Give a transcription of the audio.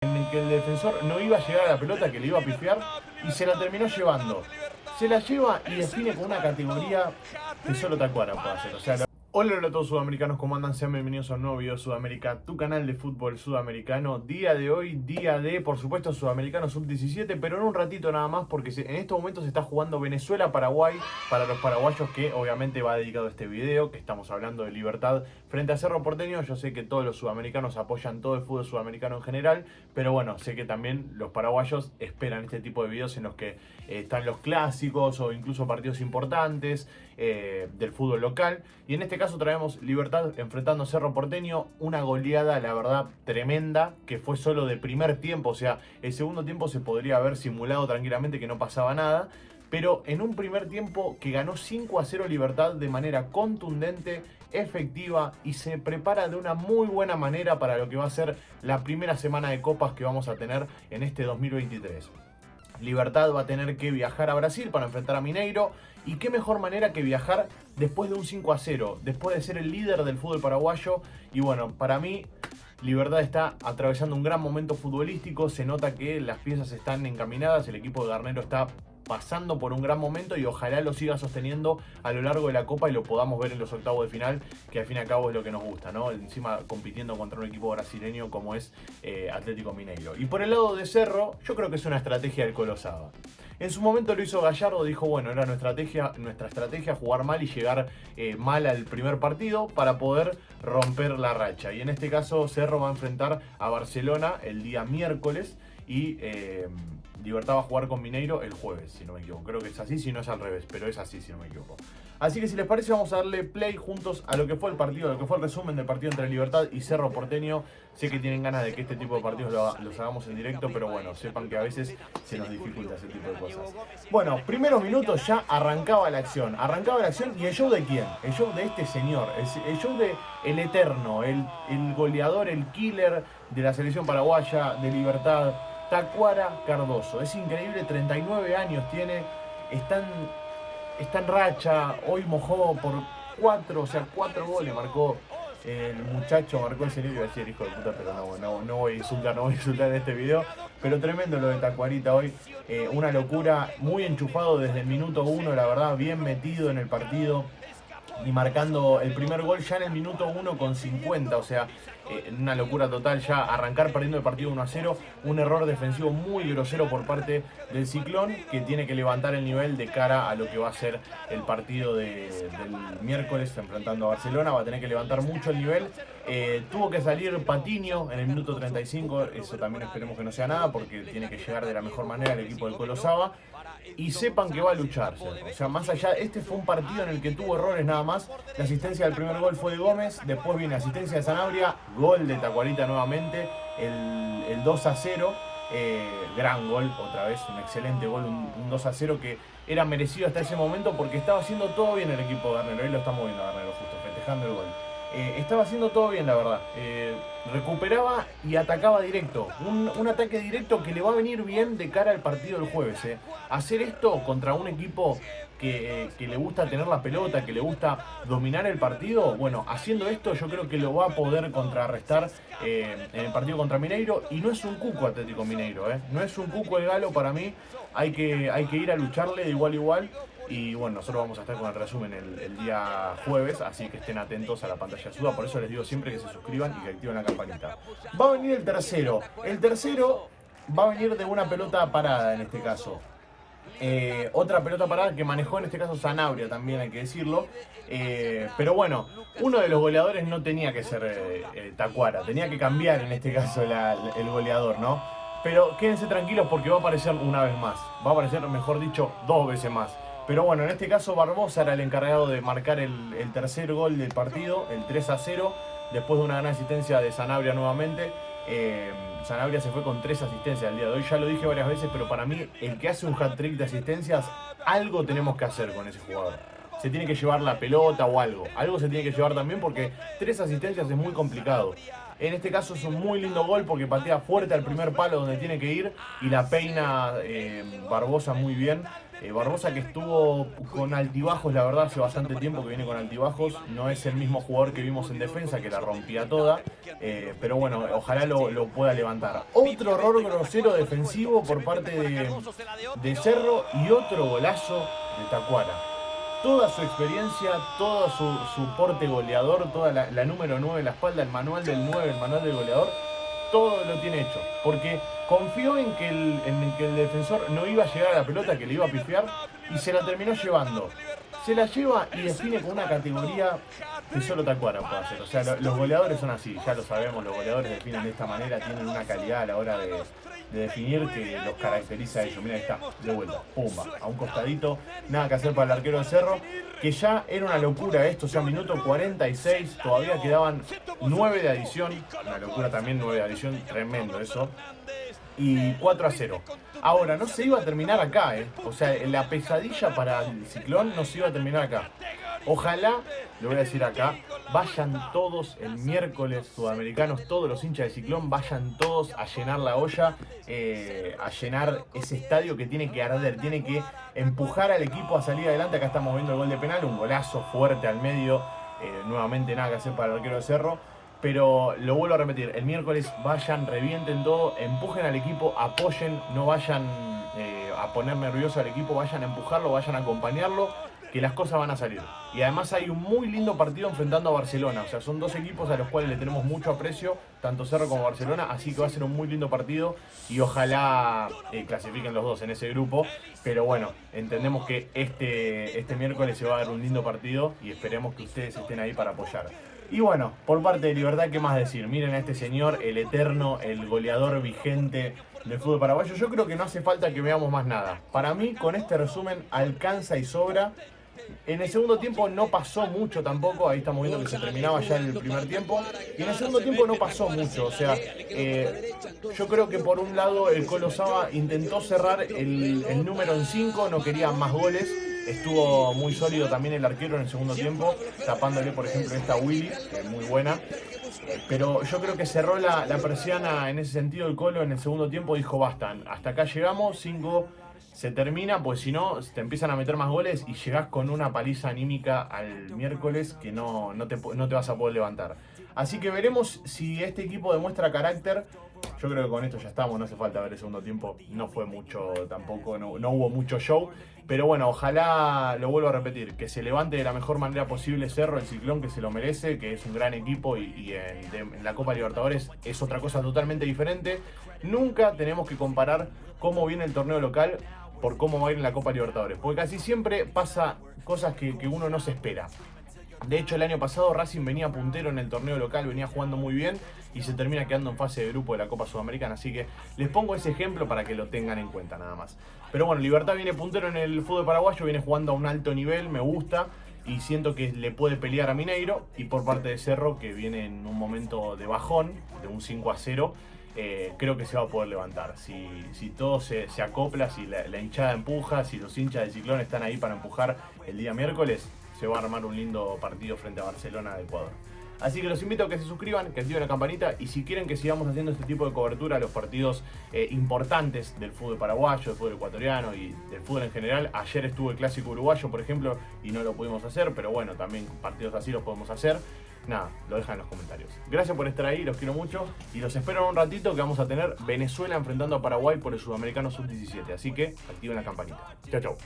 en el que el defensor no iba a llegar a la pelota, que le iba a pifiar, y se la terminó llevando. Se la lleva y define con una categoría que solo Tacuara puede hacer. O sea, hola a todos sudamericanos, ¿cómo andan? Sean bienvenidos a un nuevo video de Sudamérica, tu canal de fútbol sudamericano. Día de hoy, día de, por supuesto, Sudamericano Sub-17, pero en un ratito nada más, porque en estos momentos se está jugando Venezuela-Paraguay, para los paraguayos que obviamente va dedicado este video, que estamos hablando de Libertad frente a Cerro Porteño. Yo sé que todos los sudamericanos apoyan todo el fútbol sudamericano en general, pero bueno, sé que también los paraguayos esperan este tipo de videos en los que están los clásicos o incluso partidos importantes del fútbol local. Y en este caso traemos Libertad enfrentando a Cerro Porteño, una goleada la verdad tremenda, que fue solo de primer tiempo. O sea, el segundo tiempo se podría haber simulado tranquilamente que no pasaba nada, pero en un primer tiempo que ganó 5-0 Libertad de manera contundente, efectiva, y se prepara de una muy buena manera para lo que va a ser la primera semana de copas que vamos a tener en este 2023. Libertad va a tener que viajar a Brasil para enfrentar a Mineiro, y qué mejor manera que viajar después de un 5-0, después de ser el líder del fútbol paraguayo. Y bueno, para mí Libertad está atravesando un gran momento futbolístico, se nota que las piezas están encaminadas, el equipo de Garnero está pasando por un gran momento y ojalá lo siga sosteniendo a lo largo de la Copa y lo podamos ver en los octavos de final, que al fin y al cabo es lo que nos gusta, ¿no? Encima compitiendo contra un equipo brasileño como es Atlético Mineiro. Y por el lado de Cerro, yo creo que es una estrategia del Colo Saba. En su momento lo hizo Gallardo, dijo, bueno, era nuestra estrategia jugar mal y llegar mal al primer partido para poder romper la racha. Y en este caso Cerro va a enfrentar a Barcelona el día miércoles y Libertad va a jugar con Mineiro el jueves, si no me equivoco. Creo que es así, si no es al revés, pero es así, si no me equivoco. Así que si les parece vamos a darle play juntos a lo que fue el partido, a lo que fue el resumen del partido entre Libertad y Cerro Porteño. Sé que tienen ganas de que este tipo de partidos los hagamos en directo, pero bueno, sepan que a veces se nos dificulta ese tipo de cosas. Bueno, primeros minutos ya arrancaba la acción y el show de quién, el show de este señor, el show de el eterno, el goleador, el killer de la selección paraguaya de Libertad, Tacuara Cardoso. Es increíble, 39 años tiene, está en racha, hoy mojó por 4 goles, marcó el muchacho, marcó el serio, iba a decir hijo de puta, pero no voy a insultar en este video, pero tremendo lo de Tacuarita hoy, una locura, muy enchufado desde el minuto 1, la verdad, bien metido en el partido y marcando el primer gol ya en el minuto 1 con 50, o sea, una locura total, ya arrancar perdiendo el partido 1-0, un error defensivo muy grosero por parte del Ciclón, que tiene que levantar el nivel de cara a lo que va a ser el partido del miércoles enfrentando a Barcelona, va a tener que levantar mucho el nivel. Tuvo que salir Patiño en el minuto 35, eso también esperemos que no sea nada, porque tiene que llegar de la mejor manera el equipo del Colo Saba. Y sepan que va a lucharse, o sea, más allá, este fue un partido en el que tuvo errores nada más. La asistencia del primer gol fue de Gómez, después viene asistencia de Sanabria, gol de Tacuarita nuevamente, el 2-0, gran gol, otra vez, un excelente gol, un 2-0 que era merecido hasta ese momento porque estaba haciendo todo bien el equipo de Garnero. Ahí lo estamos viendo a Garnero justo, festejando el gol. Estaba haciendo todo bien, la verdad. Recuperaba y atacaba directo. Un ataque directo que le va a venir bien de cara al partido del jueves. Hacer esto contra un equipo que le gusta tener la pelota, que le gusta dominar el partido. Bueno, haciendo esto yo creo que lo va a poder contrarrestar en el partido contra Mineiro. Y no es un cuco Atlético Mineiro. No es un cuco el Galo para mí. Hay que ir a lucharle de igual a igual. Y bueno, nosotros vamos a estar con el resumen el día jueves, así que estén atentos a la pantalla azul. Por eso les digo siempre que se suscriban y que activen la campanita. Va a venir el tercero. El tercero va a venir de una pelota parada en este caso. Otra pelota parada que manejó en este caso Sanabria también, hay que decirlo. Pero bueno, uno de los goleadores no tenía que ser Tacuara, tenía que cambiar en este caso el goleador, ¿no? Pero quédense tranquilos porque va a aparecer una vez más. Va a aparecer, mejor dicho, 2 veces más. Pero bueno, en este caso Barbosa era el encargado de marcar el tercer gol del partido, el 3-0, después de una gran asistencia de Sanabria nuevamente. Sanabria se fue con 3 asistencias el día de hoy, ya lo dije varias veces, pero para mí el que hace un hat-trick de asistencias, algo tenemos que hacer con ese jugador. Se tiene que llevar la pelota o algo se tiene que llevar también porque 3 asistencias es muy complicado. En este caso es un muy lindo gol porque patea fuerte al primer palo donde tiene que ir y la peina Barbosa muy bien. Barbosa que estuvo con altibajos, la verdad, hace bastante tiempo que viene con altibajos. No es el mismo jugador que vimos en defensa, que la rompía toda. Pero bueno, ojalá lo pueda levantar. Otro error grosero defensivo por parte de Cerro y otro golazo de Tacuara. Toda su experiencia, todo su porte goleador, toda la número 9 en la espalda, el manual del 9, el manual del goleador, todo lo tiene hecho. Porque confió en que el defensor no iba a llegar a la pelota, que le iba a pifiar, y se la terminó llevando. Se la lleva y define con una categoría que solo Tacuara puede hacer. O sea, los goleadores son así, ya lo sabemos, los goleadores definen de esta manera, tienen una calidad a la hora de definir que los caracteriza a ellos. Mira, ahí está, de vuelta, pumba, a un costadito, nada que hacer para el arquero de Cerro, que ya era una locura esto, o sea, minuto 46, todavía quedaban 9 de adición, una locura también, 9 de adición, tremendo eso, y 4-0. Ahora, no se iba a terminar acá, o sea, la pesadilla para el Ciclón no se iba a terminar acá. Ojalá, lo voy a decir acá, vayan todos el miércoles, sudamericanos, todos los hinchas de Ciclón, vayan todos a llenar la olla, a llenar ese estadio que tiene que arder, tiene que empujar al equipo a salir adelante. Acá estamos viendo el gol de penal, un golazo fuerte al medio, nuevamente nada que hacer para el arquero de Cerro. Pero lo vuelvo a repetir, el miércoles vayan, revienten todo, empujen al equipo, apoyen, no vayan a poner nervioso al equipo, vayan a empujarlo, vayan a acompañarlo, que las cosas van a salir. Y además hay un muy lindo partido enfrentando a Barcelona, o sea, son dos equipos a los cuales le tenemos mucho aprecio, tanto Cerro como Barcelona, así que va a ser un muy lindo partido y ojalá clasifiquen los dos en ese grupo. Pero bueno, entendemos que este miércoles se va a dar un lindo partido y esperemos que ustedes estén ahí para apoyar. Y bueno, por parte de Libertad, ¿qué más decir? Miren a este señor, el eterno, el goleador vigente del fútbol paraguayo. Yo creo que no hace falta que veamos más nada. Para mí, con este resumen, alcanza y sobra. En el segundo tiempo no pasó mucho tampoco, ahí estamos viendo que se terminaba ya el primer tiempo, y en el segundo tiempo no pasó mucho, o sea, yo creo que por un lado el Colo Saba intentó cerrar el número en 5, no quería más goles, estuvo muy sólido también el arquero en el segundo tiempo, tapándole por ejemplo esta Willy, que es muy buena. Pero yo creo que cerró la persiana en ese sentido el Colo en el segundo tiempo, dijo basta, hasta acá llegamos, 5 se termina, pues si no, te empiezan a meter más goles y llegás con una paliza anímica al miércoles que no te vas a poder levantar. Así que veremos si este equipo demuestra carácter. Yo creo que con esto ya estamos, no hace falta ver el segundo tiempo, no fue mucho tampoco, no hubo mucho show. Pero bueno, ojalá, lo vuelvo a repetir, que se levante de la mejor manera posible Cerro, el Ciclón, que se lo merece, que es un gran equipo y en la Copa Libertadores es otra cosa totalmente diferente. Nunca tenemos que comparar cómo viene el torneo local por cómo va a ir en la Copa Libertadores, porque casi siempre pasa cosas que uno no se espera. De hecho, el año pasado Racing venía puntero en el torneo local, venía jugando muy bien y se termina quedando en fase de grupo de la Copa Sudamericana. Así que les pongo ese ejemplo para que lo tengan en cuenta nada más. Pero bueno, Libertad viene puntero en el fútbol paraguayo, viene jugando a un alto nivel, me gusta. Y siento que le puede pelear a Mineiro. Y por parte de Cerro, que viene en un momento de bajón, de un 5-0, creo que se va a poder levantar. Si todo se acopla, si la hinchada empuja, si los hinchas del Ciclón están ahí para empujar el día miércoles, se va a armar un lindo partido frente a Barcelona de Ecuador. Así que los invito a que se suscriban, que activen la campanita y si quieren que sigamos haciendo este tipo de cobertura a los partidos importantes del fútbol paraguayo, del fútbol ecuatoriano y del fútbol en general. Ayer estuvo el Clásico Uruguayo, por ejemplo, y no lo pudimos hacer, pero bueno, también partidos así los podemos hacer. Nada, lo dejan en los comentarios. Gracias por estar ahí, los quiero mucho y los espero en un ratito que vamos a tener Venezuela enfrentando a Paraguay por el Sudamericano Sub-17. Así que activen la campanita. Chau, chau.